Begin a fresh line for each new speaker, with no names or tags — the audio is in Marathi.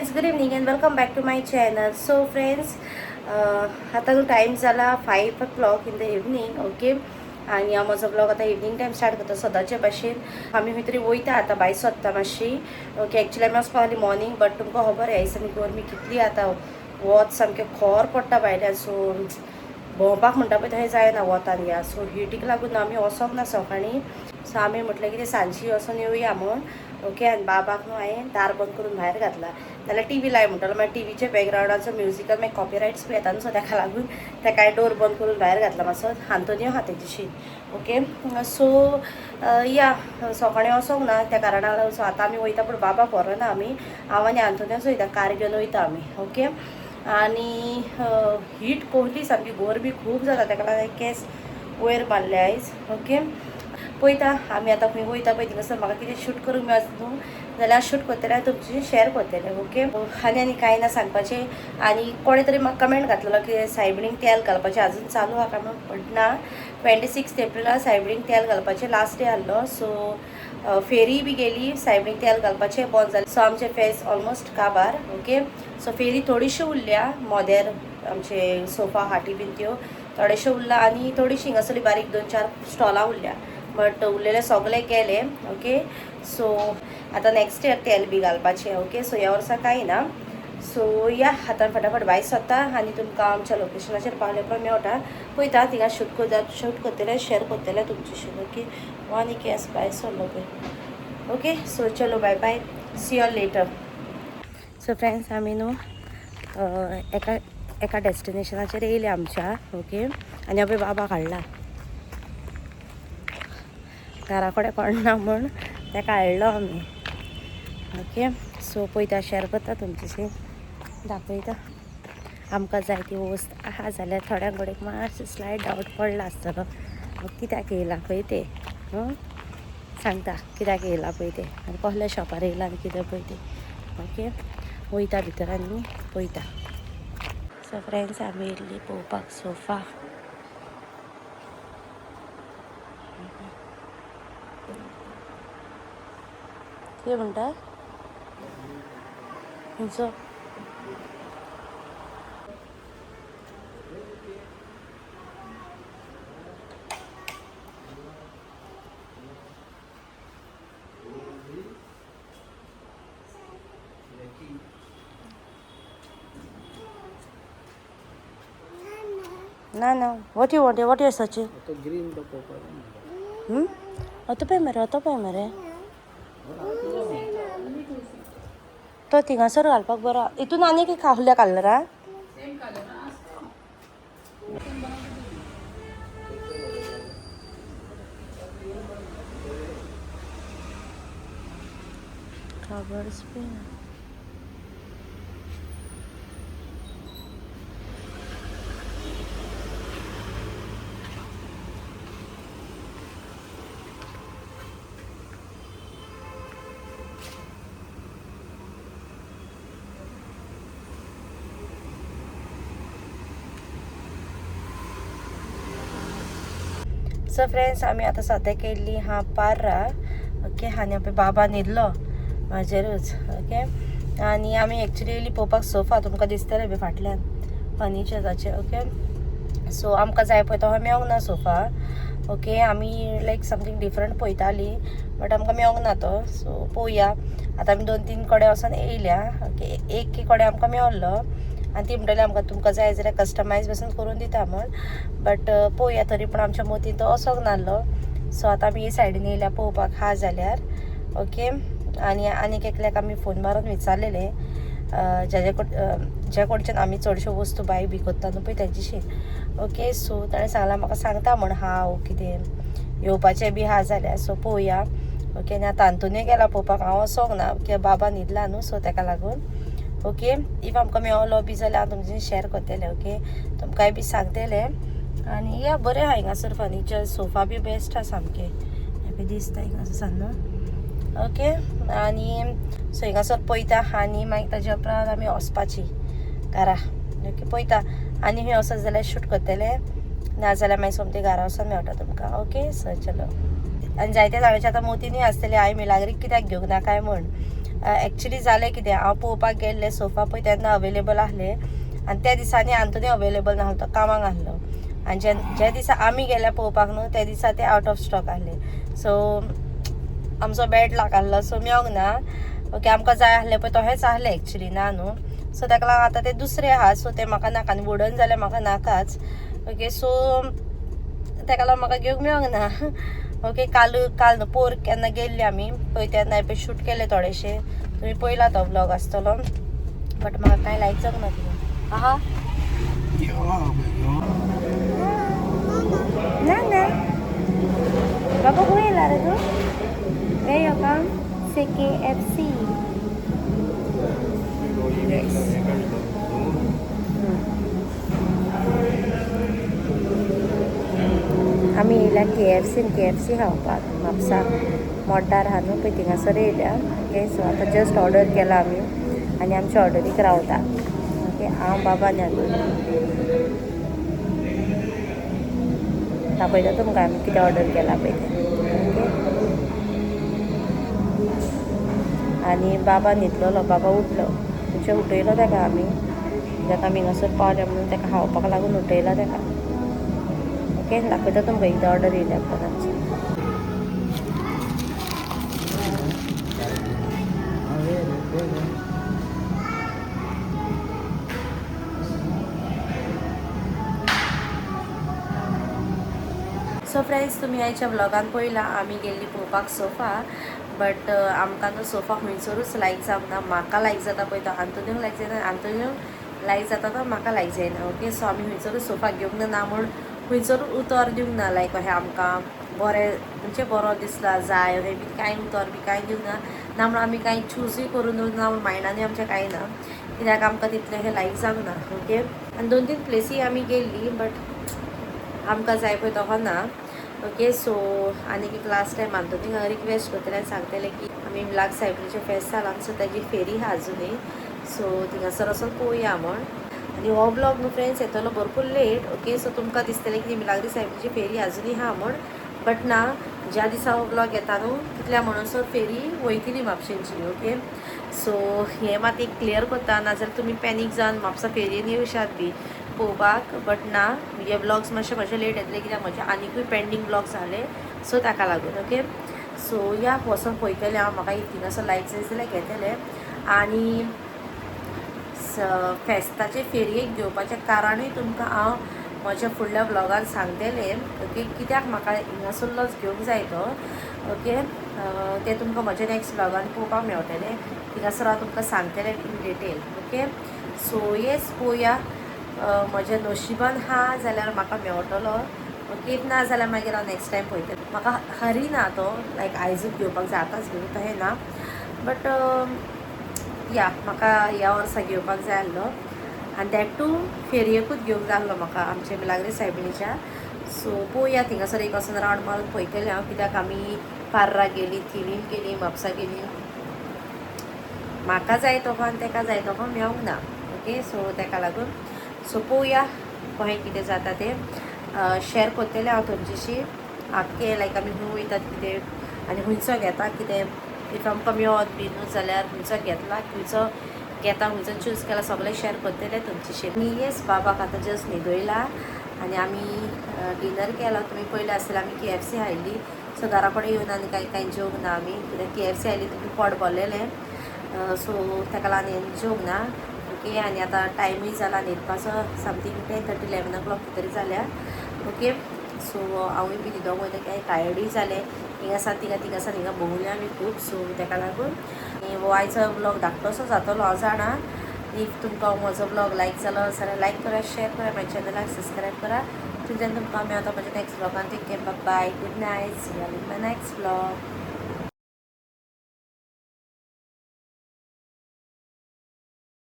Friends, good evening and welcome back to my channel. So friends, आता टाईम झाला 5 o'clock in the evening. Okay, आणि हांव म्हजो ब्लॉग आता इव्हनिंग टायम स्टार्ट करता सदांचे भाशेन. आमी खंय तरी वयता आतां भायर सोदता मातशी. ओके, एक्चुअली आमी वचपाक लागली मॉर्निंग, बट तुमकां खबर ह्या दिसांनी गरमी कितली आतां. वत सामकें खोर पडटा भायल्यान. सो भोंवपाक म्हणटा पळय थंय जायना वतान या. सो हिटीक लागून आमी वचोंक ना सकाळीं. सो आमी म्हटलें कितें सांजची वचून येवया म्हूण. ओके, आनी बाबाक न्हू हांवें दार बंद करून भायर घातला. जाल्यार टी व्ही लाय म्हणटालो, मागीर टीव्हीच्या बॅकग्रावंडाचो म्युजिकल मागीर कॉपीरायट्स बी येता न्हू. सो ताका लागून ताका हांवें डोर बंद करून भायर घातला मातसो. हांतोनी आहा तेजीशी. ओके, सो या सकाळीं वचोंक ना त्या कारणान लागून. सो आतां आमी वयता, पूण बाबाक व्हरना आमी. हांव आनी हांतोनीच वयता, कार घेवन वयता आमी. ओके, आनी हीट कोहली सामकी गरमी खूब जाता, ताका लागून केस वयर मारले आयज. ओके, पळयता आमी आतां खंय वयता पळय थिंगासर म्हाका कितें शूट करूंक मेळत न्हू जाल्यार शूट करतलें आनी तुमची शेअर करतलें. ओके, आनी कांय ना सांगपाचें. आनी कोणें तरी म्हाका कमेंट घातलेलो की सायबिणीक तेल घालपाचें अजून चालू आहा काय म्हणून. बट ना, 26 एप्रिलाक सायबिणीक तेल घालपाचें लास्ट डे आहलो. सो फेरी बी गेली, सायबिणीक तेल घालपाचें बंद जालें. सो आमचे फेस ऑलमोस्ट काबार. ओके, सो फेरी थोडीशी उरल्या मोदेर, आमचे सोफा हाटी बीन त्यो थोडेशे उरला, आनी थोडीशी हिंगासरली बारीक 2-4 स्टॉलां उरल्या. बट उरलेले सगळे गेले. ओके, सो आतां नेक्स्ट इयर तेल बी घालपाचें. ओके, सो ह्या वर्सा कांय ना. सो या आतां फटाफट भायर सरता आनी तुमकां आमच्या लोकेशनाचेर पावले उपरांत मेळटा. पळयता थिंगा शूट करतलें, शेअर करतलें तुमचेशी. ओके, आनी केस भायर सरलो पळय. ओके, सो चलो bye bye, see you later. So friends, आमी न्हू एका डेस्टिनेशनाचेर येयले आमच्या. ओके, आनी हांव बाबा हाडला घरा कडेन कोण ना म्हूण ताका हाडलो आमी. ओके, सो पळयता, शेअर करता तुमचेशी, दाखयता. आमकां जाय ती वस्त आहा जाल्यार थोड्यां कडेन मातशें स्लायट डावट पडला आसतलो कित्याक येयला पळय ते. सांगता कित्याक येयला पळय ते, आनी कसल्या शॉपार येयला आनी कितें पळय ते. ओके, वयता भितर आनी पळयता. सो फ्रेंड्स, आमी येयल्ली पळोवपाक सोफा. कितें म्हणटा खंयचो? ना what you want? What you are searching? तो पळय मरे तो थिंगासर घालपाक बरो. हितून आनी की खावल्या कलरा कवर्स बी. सो फ्रेंड्स, आमी आतां सद्याक येयल्ली हा पार्रा. ओके, आनी पळय बाबा न्हिदलो म्हाजेरूच. ओके, आनी आमी एक्चुली येयली पळोवपाक सोफा. तुमकां दिसतलें बी फाटल्यान फर्निचराचे. ओके, सो आमकां जाय पळय तो मेळोंक ना सोफा. ओके, आमी लायक समथींग डिफरंट पळयताली, बट आमकां मेळोंक ना तो. सो पळोवया. आतां आमी 2-3 कडेन वचून येयल्या. ओके, एक कडेन आमकां मेळ्ळो आनी ती म्हणटली आमकां तुमकां जाय जाल्यार कस्टमायज पासून करून दिता म्हूण. बट पळोवया, तरी पूण आमच्या मतीन तो वचोंक नाहलो. सो आतां आमी हे सायडीन येयल्या पळोवपाक हा जाल्यार. ओके, आनी एकल्याक आमी फोन मारून विचारलेले ज्या कडच्यान आमी चडश्यो वस्तू बाय बी करता न्हू पळय तेजीशी. ओके, सो ताणें सांगलां म्हाका सांगता म्हूण हांव कितें येवपाचें बी हा जाल्यार. सो पळोवया. ओके, आनी आतां हांतूनय गेला पळोवपाक, हांव वचोंक ना कित्याक बाबा न्हिदला न्हू. सो ताका लागून. ओके, इफ आमकां मेळलो बी जाल्यार हांव तुमचे शेअर करतलें. ओके, तुमकांय बी सांगतलें. आनी या बरें आहा हिंगासर फर्निचर. सोफा बी बेस्ट आहा सामके. हें दिसता हिंगासर सांग. ओके, आनी सो हिंगासर पळयता आनी मागीर ताज्या उपरांत आमी वचपाची घरा. ओके, पळयता आनी खंय वचत जाल्यार शूट करतलें, नाजाल्यार मागीर सोमतें घरा वचून मेळटा तुमकां. ओके, सो चलो. आनी जायते जाणांचे आतां मोतीनूय आसतलें हांवें मिलाग्रीक कित्याक घेवंक ना काय म्हूण. एक्चुअली जालें कितें हांव पळोवपाक गेल्लें सोफा पळय तेन्ना अवेलेबल आहले आनी त्या दिसांनी आंतोनी अवेलेबल नाहलो तो कामाक आहलो आनी ज्या दिसा आमी गेल्या पळोवपाक न्हू त्या दिसा ते आउट ऑफ स्टॉक आहले सो आमचो बॅड लक आहलो सो मेळोंक ना ओके आमकां जाय आहलें पळय तशेंच आहलें एक्चुली ना न्हू सो ताका लागून आतां ते दुसरे आहा सो ते म्हाका नाका आनी वुडन जाल्यार म्हाका नाकाच ओके सो ताका लागून म्हाका घेवंक मेळोंक ना ओके काल न्हू पोर केन्ना गेल्ली आमी पळय तेन्ना पळय शूट केले थोडेशे तुमी पळयला तो व्लॉग आसतलो बट म्हाका कांय लायक जावंक ना तितून आहा ना ना बाबा खंय येयला रे तूं वे यो काम से KFC आमी येयल्या KFC खावपाक म्हापसा मोड्डार आहा न्हू पळय थिंगासर येयल्या ओके सो आतां जस्ट ऑर्डर केला आमी आनी आमच्या ऑर्डरीक रावता ओके हांव बाबा आनी दाखयता तुमकां आमी कितें ऑर्डर केला पळय तें ओके आनी बाबा न्हिदलोलो बाबा उठलो म्हणजे उठयलो ताका आमी कित्याक आमी हांगासर पावल्या म्हणून ताका खावपाक लागून उठयला ताका ओके दाखयता तुमकां एकदां ऑर्डर येयल्या पण आमची सो फ्रेंड्स तुमी आयच्या व्लॉगान पळयला आमी गेल्ली पळोवपाक सोफा बट आमकां तो सोफा खंयसरूच लायक जावंक ना म्हाका लायक जाता पळय तो आंतोन्यूक लायक जायना आंतोन्यूक लायक जाता तो म्हाका लायक जायना ओके सो आमी खंयसरूच सोफा घेवंक ना म्हूण खंयसरूच उतर दिवंक ना लायक अशें आमकां बरें म्हणजे बरो दिसला जाय अशें बी कांय उतर बी कांय दिवंक ना म्हूण आमी कांय चूजूय करून ना म्हूण मायंडानूय आमच्या कांय ना कित्याक आमकां तितलें अशें लायक जावंक ना ओके आनी 2-3 प्लेसी आमी गेल्ली बट आमकां जाय पळय तसो ना ओके सो आनी एक लास्ट टायम आंतोनी रिक्वेस्ट करतलें आनी सांगतलें की आमी मिलाग सायबरीचें फेस्त जाला सो ताजी फेरी आहा अजुनूय सो थिंगासर वचून पळोवया म्हण आनी हो ब्लॉग न्हू फ्रेंड्स येतलो भरपूर लेट ओके सो तुमकां दिसतलें की मिलाग्री सायबरीची फेरी अजुनूय आहा म्हण बट ना ज्या दिसा हो ब्लॉग येता न्हू तितल्या म्हणसर फेरी वयतली म्हापशेंची ओके सो हें मात एक क्लियर करता नाजाल्यार तुमी पॅनीक जावन म्हापसा फेरयेन येवशात बी पळोवपाक बट ना हे ब्लॉग्स मातशे म्हजे लेट येतले कित्याक म्हजे आनिकूय पेंडींग ब्लॉग्स जाले सो ताका लागून ओके सो या वचोन पळयतलें हांव म्हाका थिंगासर लायक जाय जाल्यार घेतलें आनी फेस्ताचे फेरयेक घेवपाचें कारणूय तुमकां हांव म्हज्या फुडल्या ब्लॉगान सांगतलें ओके कित्याक म्हाका हिंगासरलोच घेवंक जाय तो ओके तें तुमकां म्हज्या नॅक्स्ट ब्लॉगान पळोवपाक मेळटलें थिंगासर हांव तुमकां सांगतलें in detail okay so yes पळोवया म्हज्या नशिबान हा जाल्यार म्हाका मेळटलो ओके ना जाल्यार मागीर हांव नॅक्स्ट टायम पळयतलें म्हाका हरी ना तो लायक आयजूच घेवपाक जाय आतांच घेवं तहें ना बट या म्हाका ह्या वर्सा घेवपाक जाय आसलो आनी दॅट टू फेरयेकूच घेवंक जाय आसलो म्हाका आमचे मिलाग्री सायबिणीच्या सो पळोवया थिंगासर एक वचून रावंड मारून पळयतलें हांव कित्याक आमी पार्रा गेली थिवीम गेली म्हापसा गेली म्हाका जाय तसो आनी ताका जाय तसो मेळोंक ना ओके सो ताका लागून सो पळोवया कशें कितें जाता तें शेअर करतलें हांव तुमचेशी आख्खें लायक आमी खंय वयतात कितें आनी खंयचो घेता कितें इफ आमकां मेळत बी न्हू जाल्यार खंयचो घेतला खंयचो घेता खंयचो चूज केला सगळें शेअर करतलें तुमचेशी आनी येस बाबाक आतां जस्ट न्हिदयला आनी आमी डिनर केला तुमी पयलें आसतना आमी KFC हाडली सो घरा कडेन येवन आनी कांय जेवंक ना आमी कित्याक KFC हाडली तुमी पोट भरलेलें सो ताका लागून हें जेवंक ना ओके आनी आतां टायमूय जाला न्हिदपाचो समथींग 10:30 11 o'clock तरी जाल्यार ओके सो हांवूय बी न्हिदोंक वयता काय टायर्डूय जालें हिंगासान हिंगा भोंवल्या आमी खूब सो ताका लागून हो आयचो ब्लॉग धाकटोसो जातलो हांव जाणा इफ तुमकां म्हजो ब्लॉग लायक जालो जाल्यार लायक करा शेअर करा म्हाज्या चॅनलाक सबस्क्रायब करा तुमच्यान तुमकां मेळटा म्हज्या नॅक्स्ट ब्लॉगान take care bye good night see you in my next blog